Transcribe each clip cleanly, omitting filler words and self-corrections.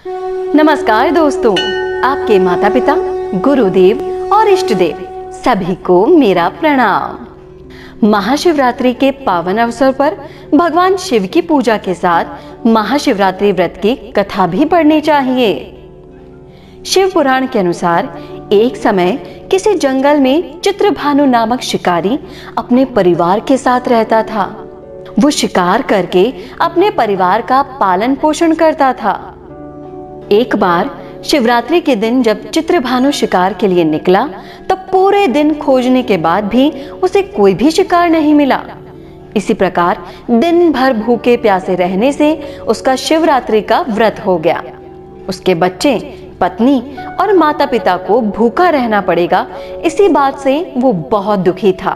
नमस्कार दोस्तों, आपके माता पिता, गुरुदेव और इष्ट देव सभी को मेरा प्रणाम। महाशिवरात्रि के पावन अवसर पर भगवान शिव की पूजा के साथ महाशिवरात्रि व्रत की कथा भी पढ़नी चाहिए। शिव पुराण के अनुसार एक समय किसी जंगल में चित्रभानु नामक शिकारी अपने परिवार के साथ रहता था। वो शिकार करके अपने परिवार का पालन पोषण करता था। एक बार शिवरात्रि के दिन जब चित्रभानु शिकार के लिए निकला, तब पूरे दिन खोजने के बाद भी उसे कोई भी शिकार नहीं मिला। इसी प्रकार दिन भर भूखे प्यासे रहने से उसका शिवरात्रि का व्रत हो गया। उसके बच्चे, पत्नी और माता पिता को भूखा रहना पड़ेगा, इसी बात से वो बहुत दुखी था।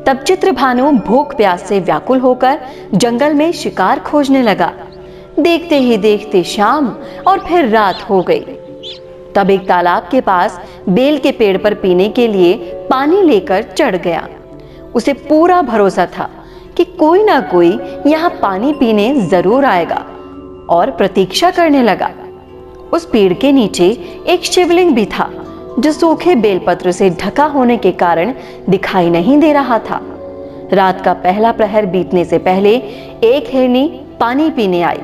तब चित्रभानु भूख प्यास से व्याकुल होकर जंगल में शिकार खोजने लगा। देखते ही देखते शाम और फिर रात हो गई। तब एक तालाब के पास बेल के पेड़ पर पीने के लिए पानी लेकर चढ़ गया। उसे पूरा भरोसा था कि कोई ना कोई यहाँ पानी पीने जरूर आएगा और प्रतीक्षा करने लगा। उस पेड़ के नीचे एक शिवलिंग भी था, जो सूखे बेलपत्र से ढका होने के कारण दिखाई नहीं दे रहा था। रात का पहला प्रहर बीतने से पहले एक हिरनी पानी पीने आई।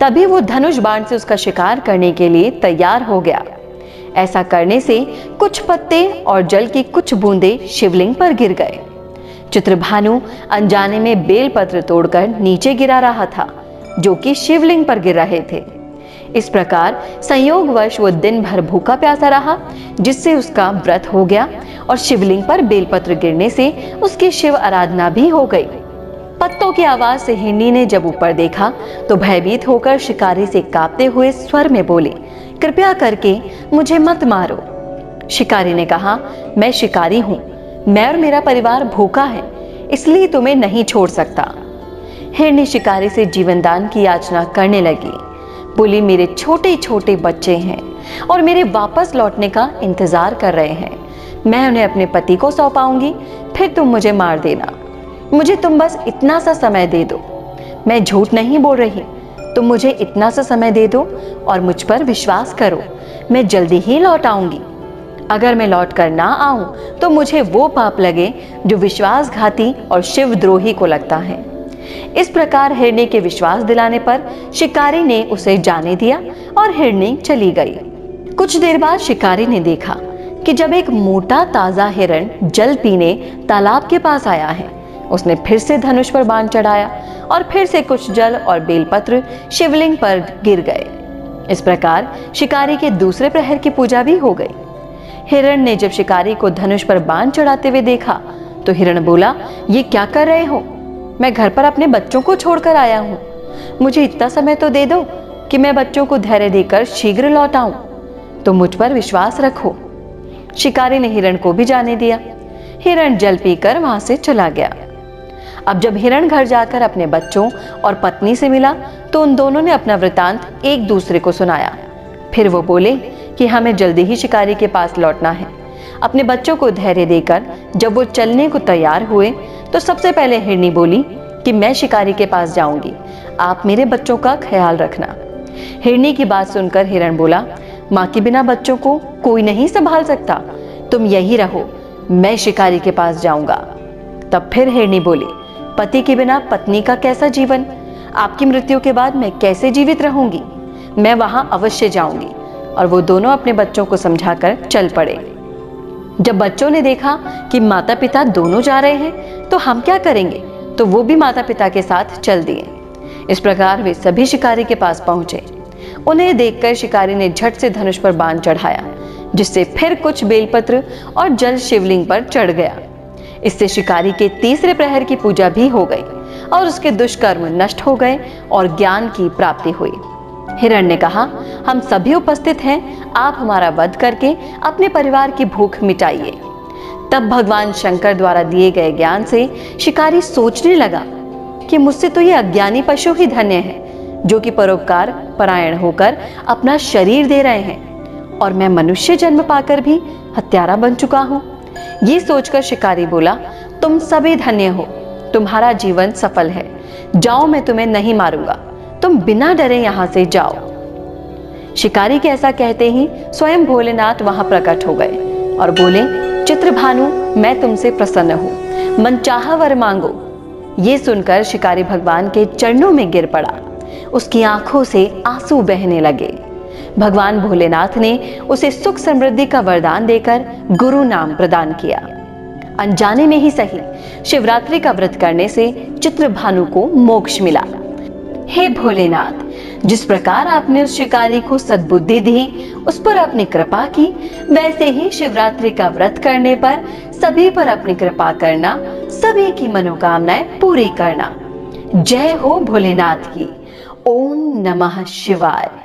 तभी वो धनुष बाण से उसका शिकार करने के लिए तैयार हो गया। ऐसा करने से कुछ पत्ते और जल की कुछ बूंदें शिवलिंग पर गिर गए। चित्रभानु अनजाने में बेलपत्र तोड़कर नीचे गिरा रहा था, जो कि शिवलिंग पर गिर रहे थे। इस प्रकार संयोगवश वो दिन भर भूखा प्यासा रहा, जिससे उसका व्रत हो गया और शिवलिंग पर बेलपत्र गिरने से उसकी शिव आराधना भी हो गई। पत्तों की आवाज से हिरनी ने जब ऊपर देखा तो भयभीत होकर शिकारी से कांपते हुए स्वर में बोली, कृपया करके मुझे मत मारो। शिकारी ने कहा, मैं शिकारी हूं, मैं और मेरा परिवार भूखा है, इसलिए तुम्हें नहीं छोड़ सकता। हिरनी शिकारी से जीवनदान की याचना करने लगी। बोली, मेरे छोटे छोटे बच्चे हैं और मेरे वापस लौटने का इंतजार कर रहे हैं। मैं उन्हें अपने पति को सौंपाऊंगी, फिर तुम मुझे मार देना। मुझे तुम बस इतना सा समय दे दो। मैं झूठ नहीं बोल रही, तुम मुझे इतना सा समय दे दो और मुझ पर विश्वास करो, मैं जल्दी ही लौट आऊंगी। अगर मैं लौट कर ना आऊं तो मुझे वो पाप लगे जो विश्वासघाती और शिवद्रोही को लगता है। इस प्रकार हिरनी के विश्वास दिलाने पर शिकारी ने उसे जाने दिया और हिरनी चली गई। कुछ देर बाद शिकारी ने देखा कि जब एक मोटा ताजा हिरण जल पीने तालाब के पास आया है, उसने फिर से धनुष पर बाण चढ़ाया और फिर से कुछ जल और बेलपत्र शिवलिंग पर गिर गए। इस प्रकार शिकारी के दूसरे प्रहर की पूजा भी हो गई। हिरण ने जब शिकारी को धनुष पर बाण चढ़ाते हुए देखा तो हिरण बोला, ये क्या कर रहे हो? मैं घर पर अपने बच्चों को छोड़कर आया हूँ, मुझे इतना समय तो दे दो कि मैं बच्चों को धैर्य देकर शीघ्र लौट आऊं। तो मुझ पर विश्वास रखो। शिकारी ने हिरण को भी जाने दिया। हिरण जल पीकर वहां से चला गया। अब जब हिरण घर जाकर अपने बच्चों और पत्नी से मिला तो उन दोनों ने अपना वृतांत एक दूसरे को सुनाया। फिर वो बोले कि हमें जल्दी ही शिकारी के पास लौटना है। अपने बच्चों को धैर्य देकर जब वो चलने को तैयार हुए तो सबसे पहले हिरनी बोली कि मैं शिकारी के पास जाऊंगी, आप मेरे बच्चों का ख्याल रखना। हिरनी की बात सुनकर हिरण बोला, माँ के बिना बच्चों को कोई नहीं संभाल सकता, तुम यही रहो, मैं शिकारी के पास जाऊंगा। तब फिर हिरनी बोली, पति के बिना पत्नी का कैसा जीवन, आपकी मृत्यु के बाद मैं कैसे जीवित रहूंगी, मैं वहां अवश्य जाऊंगी। और वो दोनों अपने बच्चों को समझाकर चल पड़े। जब बच्चों ने देखा कि माता पिता दोनों जा रहे हैं तो हम क्या करेंगे, तो वो भी माता पिता के साथ चल दिए। इस प्रकार वे सभी शिकारी के पास पहुंचे। उन्हें देखकर शिकारी ने झट से धनुष पर बाण चढ़ाया, जिससे फिर कुछ बेलपत्र और जल शिवलिंग पर चढ़ गया। इससे शिकारी के तीसरे प्रहर की पूजा भी हो गई और उसके दुष्कर्म नष्ट हो गए और ज्ञान की प्राप्ति हुई। हिरण ने कहा, हम सभी उपस्थित हैं, आप हमारा वध करके अपने परिवार की भूख मिटाइए। तब भगवान शंकर द्वारा दिए गए ज्ञान से शिकारी सोचने लगा कि मुझसे तो ये अज्ञानी पशु ही धन्य है, जो कि परोपकार परायण होकर अपना शरीर दे रहे हैं, और मैं मनुष्य जन्म पाकर भी हत्यारा बन चुका हूँ। ये सोचकर शिकारी बोला, तुम सभी धन्य हो, तुम्हारा जीवन सफल है, जाओ, मैं तुम्हें नहीं मारूंगा, तुम बिना डरे यहाँ से जाओ। शिकारी के ऐसा कहते ही स्वयं भोलेनाथ वहां प्रकट हो गए और बोले, चित्रभानु, मैं तुमसे प्रसन्न हूं, मनचाहा वर मांगो। ये सुनकर शिकारी भगवान के चरणों में गिर पड़ा। उसकी आंखों से आंसू बहने लगे। भगवान भोलेनाथ ने उसे सुख समृद्धि का वरदान देकर गुरु नाम प्रदान किया। अनजाने में ही सही, शिवरात्रि का व्रत करने से चित्रभानु को मोक्ष मिला। हे भोलेनाथ, जिस प्रकार आपने उस शिकारी को सद्बुद्धि दी, उस पर अपनी कृपा की, वैसे ही शिवरात्रि का व्रत करने पर सभी पर अपनी कृपा करना, सभी की मनोकामनाएं पूरी करना। जय हो भोलेनाथ की। ओम नमः शिवाय।